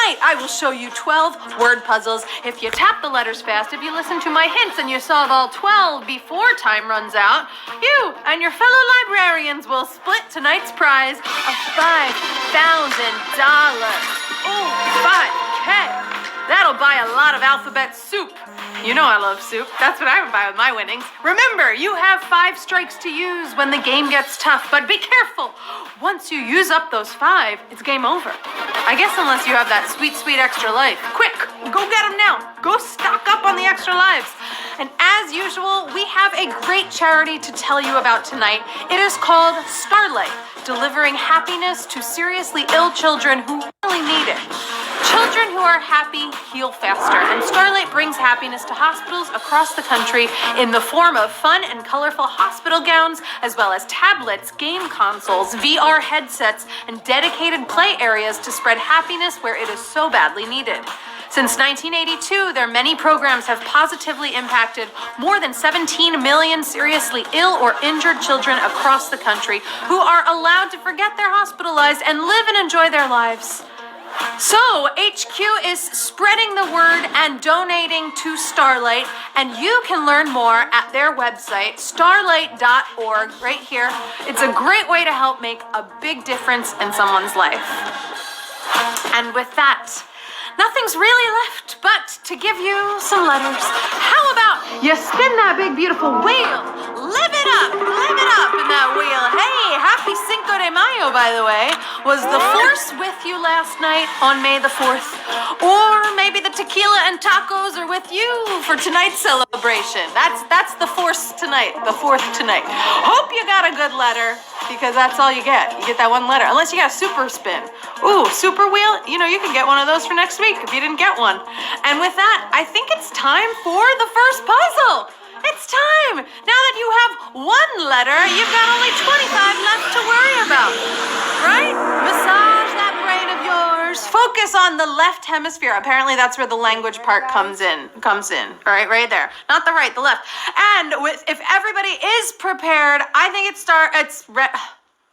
Tonight, I will show you 12 word puzzles. If you tap the letters fast, if you listen to my hints and you solve all 12 before time runs out, you and your fellow librarians will split tonight's prize of $5,000. Ooh, 5K. That'll buy a lot of alphabet soup. You know I love soup. That's what I would buy with my winnings. Remember, you have 5 strikes to use when the game gets tough, but be careful. Once you use up those 5, it's game over. I guess unless you have that sweet, sweet extra life. Quick, go get them now. Go stock up on the extra lives. And as usual, we have a great charity to tell you about tonight. It is called Starlight, delivering happiness to seriously ill children who really need it. Children who are happy heal faster, and Starlight brings happiness to hospitals across the country in the form of fun and colorful hospital gowns, as well as tablets, game consoles, VR headsets, and dedicated play areas to spread happiness where it is so badly needed. Since 1982, their many programs have positively impacted more than 17 million seriously ill or injured children across the country who are allowed to forget they're hospitalized and live and enjoy their lives. So, HQ is spreading the word and donating to Starlight, and you can learn more at their website, starlight.org, right here. It's a great way to help make a big difference in someone's life. And with that, nothing's really left but to give you some letters. How about you spin that big, beautiful wheel? Live it up in that wheel. Hey, happy Cinco de Mayo, by the way. Was the force with you last night on May the 4th? Or maybe the tequila and tacos are with you for tonight's celebration. That's the force tonight, the 4th tonight. Hope you got a good letter, because that's all you get. You get that one letter, unless you got a super spin. Ooh, super wheel, you know, you can get one of those for next week if you didn't get one. And with that, I think it's time for the first puzzle. It's time! Now that you have one letter, you've got only 25 left to worry about. Right? Massage that brain of yours. Focus on the left hemisphere. Apparently that's where the language part comes in. All right there. Not the right, the left. And if everybody is prepared, I think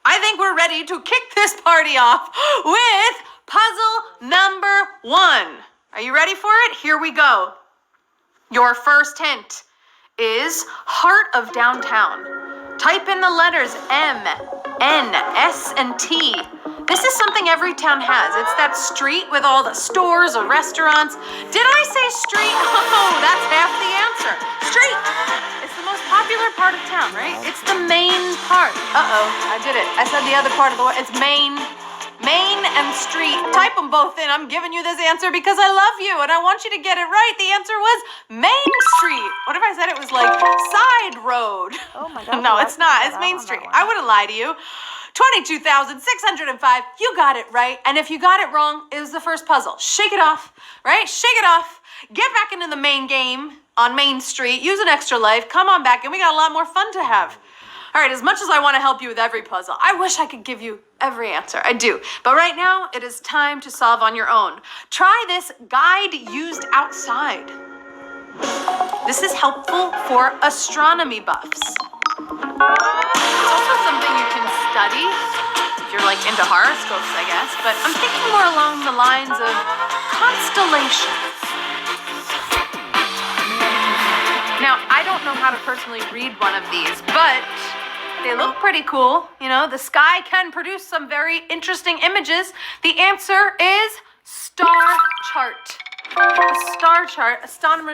I think we're ready to kick this party off with puzzle number 1. Are you ready for it? Here we go. Your first hint is Heart of Downtown. Type in the letters M, N, S, and T. This is something every town has. It's that street with all the stores or restaurants. Did I say street? Oh, that's half the answer. Street. It's the most popular part of town, right? It's the main part. Uh-oh, I did it. I said the other part of the word. It's main and street. Type them both in. I'm giving you this answer because I love you and I want you to get it right. The answer was Main Street. What if I said it was like side road? Oh my God. No, it's not. It's Main Street. I wouldn't lie to you. 22,605. You got it right. And if you got it wrong, it was the first puzzle. Shake it off, right? Shake it off. Get back into the main game on Main Street. Use an extra life. Come on back and we got a lot more fun to have. All right, as much as I want to help you with every puzzle, I wish I could give you every answer. I do. But right now, it is time to solve on your own. Try this guide used outside. This is helpful for astronomy buffs. It's also something you can study if you're like into horoscopes, I guess. But I'm thinking more along the lines of constellations. Now, I don't know how to personally read one of these, but they look pretty cool. You know, the sky can produce some very interesting images. The answer is star chart. A star chart,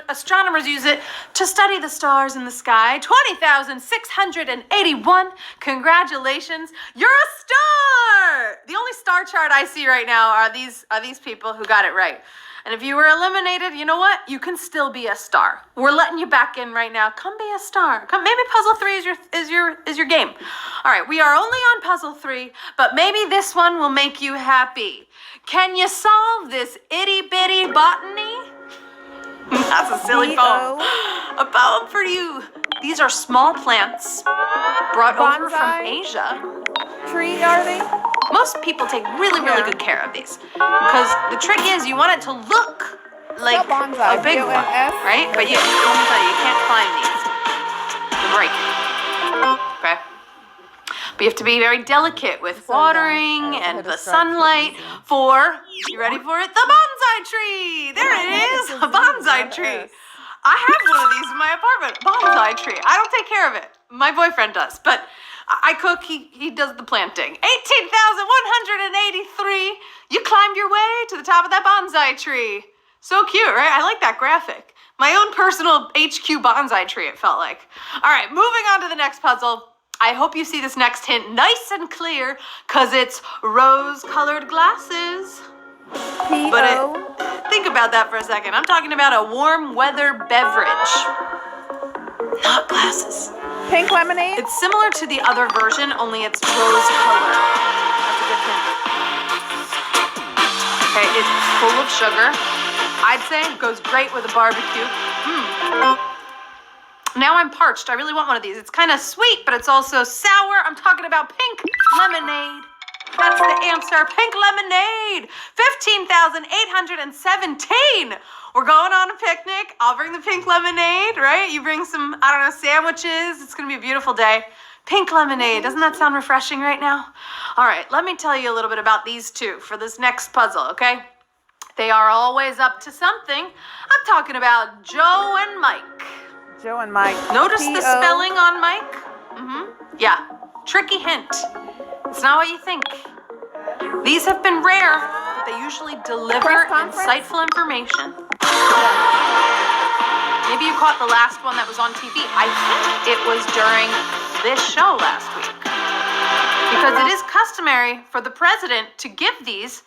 astronomers use it to study the stars in the sky. 20,681. Congratulations, you're a star! The only star chart I see right now are these people who got it right. And if you were eliminated, you know what? You can still be a star. We're letting you back in right now. Come be a star. Come, maybe puzzle 3 is your game. All right, we are only on puzzle 3, but maybe this one will make you happy. Can you solve this Itty-Bitty Botany? That's a silly poem. A poem for you. These are small plants brought over from Asia. Tree, are they? Most people take really good care of these because the trick is you want it to look like a big one, right? But let me tell you, you can't climb these. They'll break. Okay. But you have to be very delicate with watering and the sunlight for, you ready for it? The bonsai tree! There it is, a bonsai tree. I have one of these in my apartment, bonsai tree. I don't take care of it. My boyfriend does, but I cook, he does the planting. 18,183. You climbed your way to the top of that bonsai tree. So cute, right? I like that graphic. My own personal HQ bonsai tree, it felt like. All right, moving on to the next puzzle. I hope you see this next hint nice and clear, because it's rose-colored glasses. Think about that for a second. I'm talking about a warm weather beverage. Not glasses. Pink lemonade? It's similar to the other version, only it's rose color. That's a good hint. Okay, it's full of sugar. I'd say it goes great with a barbecue. Now I'm parched. I really want one of these. It's kind of sweet, but it's also sour. I'm talking about pink lemonade. That's the answer. Pink lemonade. 15,817. We're going on a picnic. I'll bring the pink lemonade, right? You bring some, I don't know, sandwiches. It's going to be a beautiful day. Pink lemonade. Doesn't that sound refreshing right now? All right, let me tell you a little bit about these two for this next puzzle, okay? They are always up to something. I'm talking about Joe and Mike. Joe and Mike. Notice the spelling on Mike? Yeah. Tricky hint. It's not what you think. These have been rare, but they usually deliver insightful information. Maybe you caught the last one that was on TV. I think it was during this show last week. Because it is customary for the president to give these,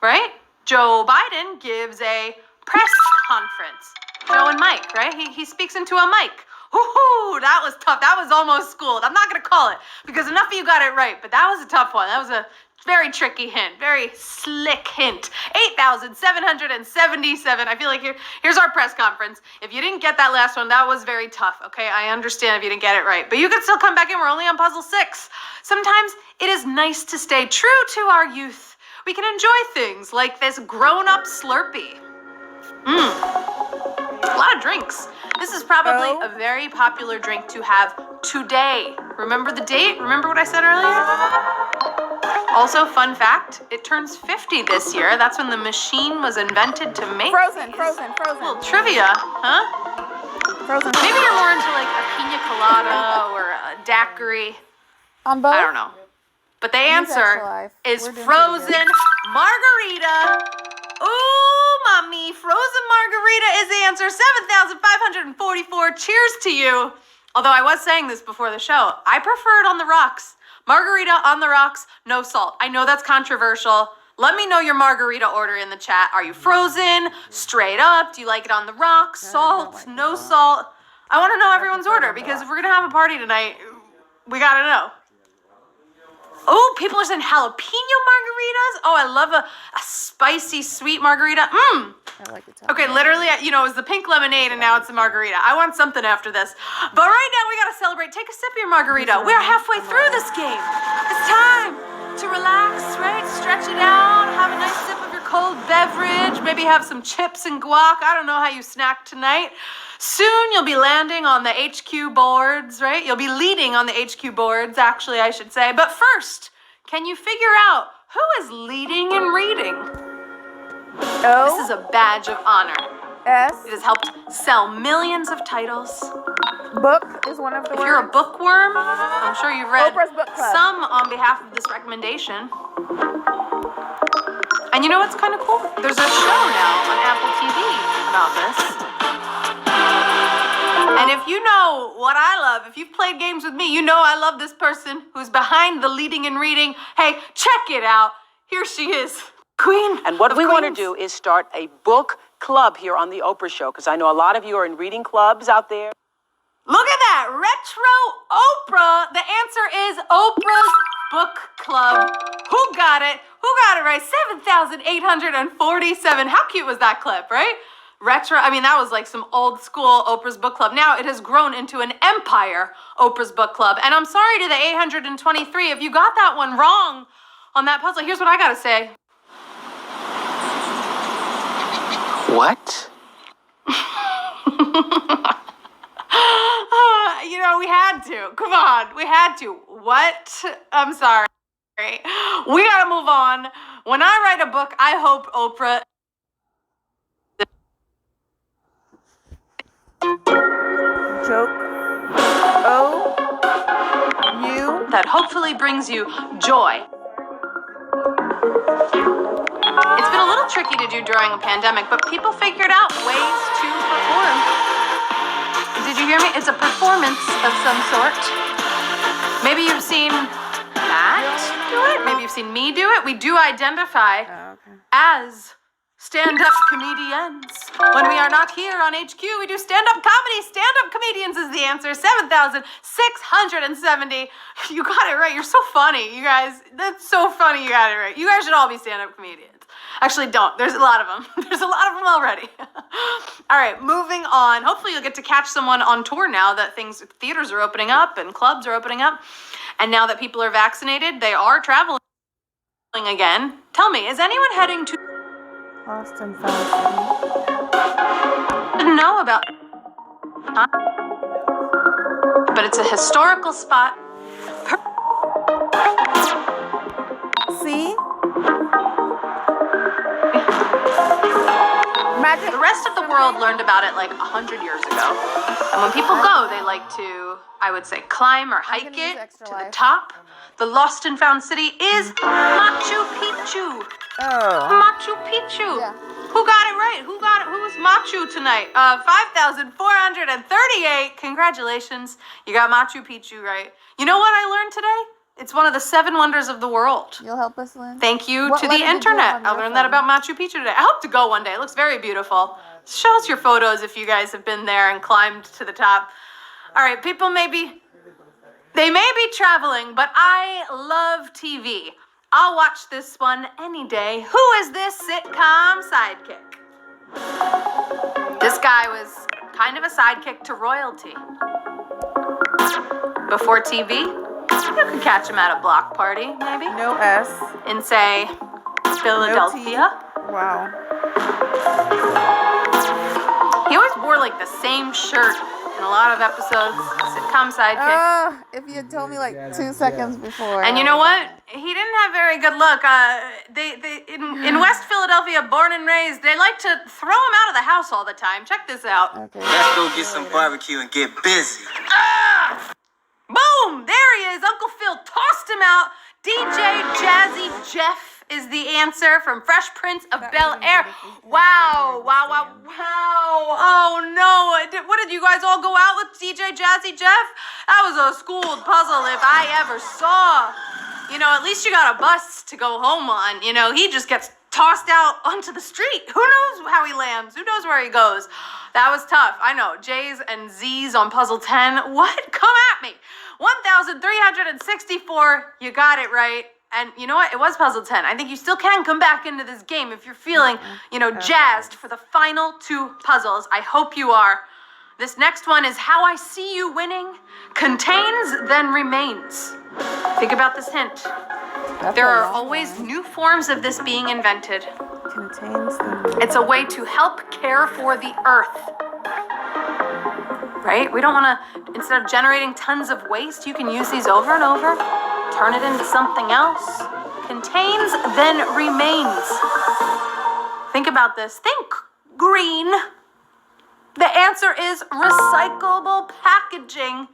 right? Joe Biden gives a press conference. Joe and Mike, right? He speaks into a mic. Woohoo! That was tough. That was almost schooled. I'm not going to call it because enough of you got it right, but that was a tough one. That was a very tricky hint. Very slick hint. 8,777. I feel like here's our press conference. If you didn't get that last one, that was very tough, okay? I understand if you didn't get it right, but you can still come back in. We're only on puzzle 6. Sometimes it is nice to stay true to our youth. We can enjoy things like this grown-up Slurpee. A lot of drinks. This is probably a very popular drink to have today. Remember the date? Remember what I said earlier? Also, fun fact, it turns 50 this year. That's when the machine was invented to make Frozen. A little trivia, huh? Frozen. Maybe you're more into like a pina colada or a daiquiri. On both? I don't know. But the answer is frozen margarita. Ooh, mommy, frozen margarita is the answer. 7,544. Cheers to you. Although I was saying this before the show, I prefer it on the rocks. Margarita on the rocks, no salt. I know that's controversial. Let me know your margarita order in the chat. Are you frozen, straight up? Do you like it on the rocks, salt, no salt? I want to know everyone's order because if we're going to have a party tonight, we got to know. Oh, people are saying jalapeno margaritas. Oh, I love a spicy, sweet margarita. I like it. Okay, literally, it was the pink lemonade and now it's the margarita. I want something after this. But right now, we got to celebrate. Take a sip of your margarita. We're halfway through this game. It's time to relax, right? Stretch it out. Have a nice sip of your cold beverage. Maybe have some chips and guac. I don't know how you snack tonight. Soon you'll be landing on the HQ boards, right? You'll be leading on the HQ boards, actually, I should say. But first, can you figure out who is leading in reading? This is a badge of honor. S. It has helped sell millions of titles. Book is one of the If words. you're a bookworm, I'm sure you've read Oprah's Book Club. some on behalf of this recommendation. And you know what's kind of cool? There's a show now on Apple TV about this. And if you know what I love, if you've played games with me, you know I love this person who's behind the leading and reading. Hey, check it out. Here she is, Queen. And what we want to Queens. do is start a book club here on the Oprah Show, because I know a lot of you are in reading clubs out there. Look at that, retro Oprah. The answer is Oprah's Book Club. Who got it? Who got it right? 7,847. How cute was that clip, right? Retro, that was like some old school Oprah's Book Club. Now it has grown into an empire, Oprah's Book Club. And I'm sorry to the 823 if you got that one wrong on that puzzle. Here's what I gotta say. What? We had to. Come on, we had to. What? I'm sorry. We gotta move on. When I write a book, I hope Oprah Joke. O-U. that hopefully brings you joy. It's been a little tricky to do during a pandemic, but people figured out ways to perform. Did you hear me? It's a performance of some sort. Maybe you've seen Matt do it. Maybe you've seen me do it. We do identify as stand-up comedians. When we are not here on HQ, we do stand-up comedy. Stand-up comedians is the answer. 7,670. You got it right. You're so funny, you guys. That's so funny. You got it right. You guys should all be stand-up comedians. Actually, don't. There's a lot of them. There's a lot of them already. All right, moving on. Hopefully you'll get to catch someone on tour now that theaters are opening up and clubs are opening up. And now that people are vaccinated, they are traveling again. Tell me, is anyone heading to Lost and Found. didn't know about, but it's a historical spot. See? Magic. The rest of the world learned about it like 100 years ago. And when people go, they like to, I would say, climb or hike gonna use it extra to the life. top. The lost and found city is Machu Picchu. Oh. Machu Picchu. Yeah. Who got it right? Who got it? Who was Machu tonight? 5,438. Congratulations. You got Machu Picchu right. You know what I learned today? It's one of the 7 wonders of the world. You'll help us, Lynn? Thank you What to letter the did you internet. have on I your learned that phone? about Machu Picchu today. I hope to go one day. It looks very beautiful. Show us your photos if you guys have been there and climbed to the top. All right, people may be traveling, but I love TV. I'll watch this one any day. Who is this sitcom sidekick? This guy was kind of a sidekick to royalty. Before TV, you could catch him at a block party, maybe, No S. in, say, Philadelphia. Wow. He always wore like the same shirt in a lot of episodes. Sitcom Sidekick. If you had told me like 2 seconds before. And you know what? He didn't have very good luck. In West Philadelphia, born and raised, they like to throw him out of the house all the time. Check this out. Okay. Let's go get some barbecue and get busy. Boom! There he is. Uncle Phil tossed him out. DJ Jazzy Jeff is the answer from Fresh Prince of Bel-Air. Wow. Oh, no. What, did you guys all go out with DJ Jazzy Jeff? That was a schooled puzzle if I ever saw. You know, at least you got a bus to go home on. You know, he just gets tossed out onto the street. Who knows how he lands? Who knows where he goes? That was tough. I know. J's and Z's on puzzle 10. What? Come at me. 1,364. You got it right. And you know what? It was puzzle 10. I think you still can come back into this game if you're feeling, jazzed for the final 2 puzzles. I hope you are. This next one is How I See You Winning. Contains, then remains. Think about this hint. There are always new forms of this being invented. Contains the... It's a way to help care for the earth. Right? We don't want to, instead of generating tons of waste, you can use these over and over, turn it into something else. Contains, then remains. Think about this. Think green. The answer is recyclable packaging.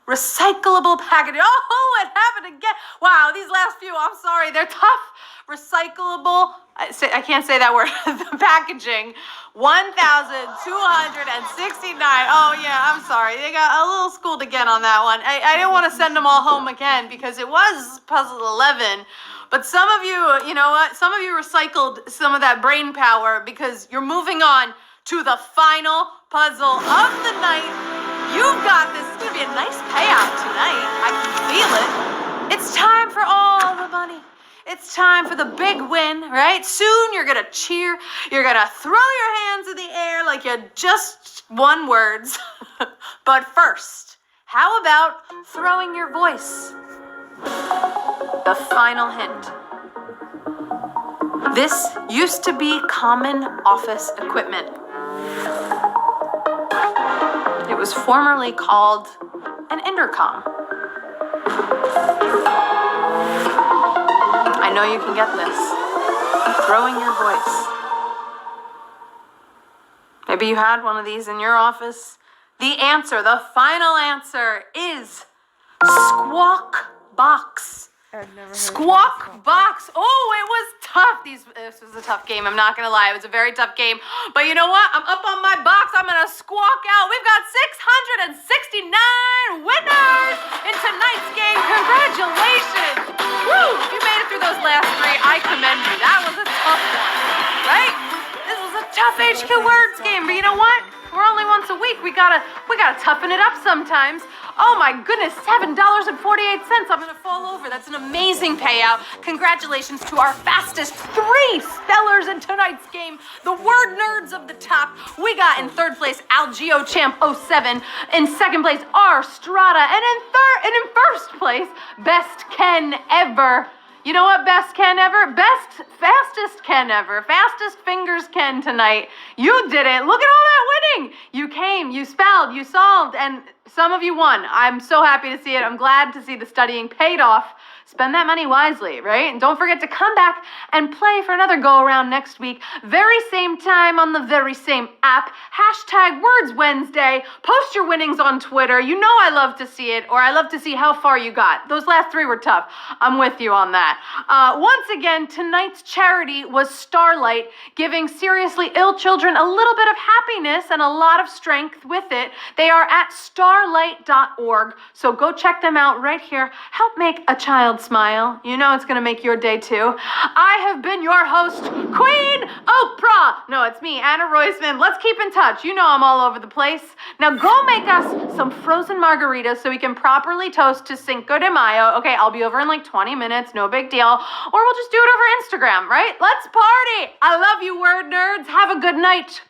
Recyclable packaging. Oh, it happened again. Wow, these last few, I'm sorry, they're tough. Recyclable, I can't say that word, the packaging. 1,269. Oh, yeah, I'm sorry. They got a little schooled again on that one. I didn't want to send them all home again because it was puzzle 11. But some of you, you know what? Some of you recycled some of that brain power because you're moving on to the final puzzle of the night. You've got this. It's going to be a nice payout tonight. I can feel it. It's time for all the money. It's time for the big win, right? Soon you're going to cheer. You're going to throw your hands in the air like you just won words. But first, how about throwing your voice? The final hint. This used to be common office equipment. It was formerly called an intercom. I know you can get this. Throwing your voice. Maybe you had one of these in your office. The answer, the final answer is Squawk Box. I've never heard Squawk Box. Oh, it was tough. This was a tough game. I'm not going to lie. It was a very tough game. But you know what? I'm up on my box. I'm going to squawk out. We've got 669 winners in tonight's game. Congratulations. Woo! If you made it through those last three, I commend you. That was a tough one, right? This was a tough HQ Words game. But you know what? We're only once a week. We gotta toughen it up sometimes. Oh my goodness, $7.48. I'm gonna fall over. That's an amazing payout. Congratulations to our fastest three spellers in tonight's game. The word nerds of the top. We got in third place Algeo Champ 07. In second place R Strata. And in first place, Best Ken Ever. You know what, Best Ken Ever? Fastest Ken Ever. Fastest fingers Ken tonight. You did it. Look at all that winning. You came, you spelled, you solved, and some of you won. I'm so happy to see it. I'm glad to see the studying paid off. Spend that money wisely, right? And don't forget to come back and play for another go-around next week. Very same time on the very same app. Hashtag Words Wednesday. Post your winnings on Twitter. You know I love to see it, or I love to see how far you got. Those last three were tough. I'm with you on that. Once again, tonight's charity was Starlight, giving seriously ill children a little bit of happiness and a lot of strength with it. They are at starlight.org, so go check them out right here. Help make a child smile. You know it's gonna make your day too. I have been your host, Queen Oprah. No, it's me, Anna Roisman. Let's keep in touch. You know I'm all over the place. Now go make us some frozen margaritas so we can properly toast to Cinco de Mayo. Okay, I'll be over in like 20 minutes, no big deal. Or we'll just do it over Instagram, right? Let's party. I love you, word nerds. Have a good night.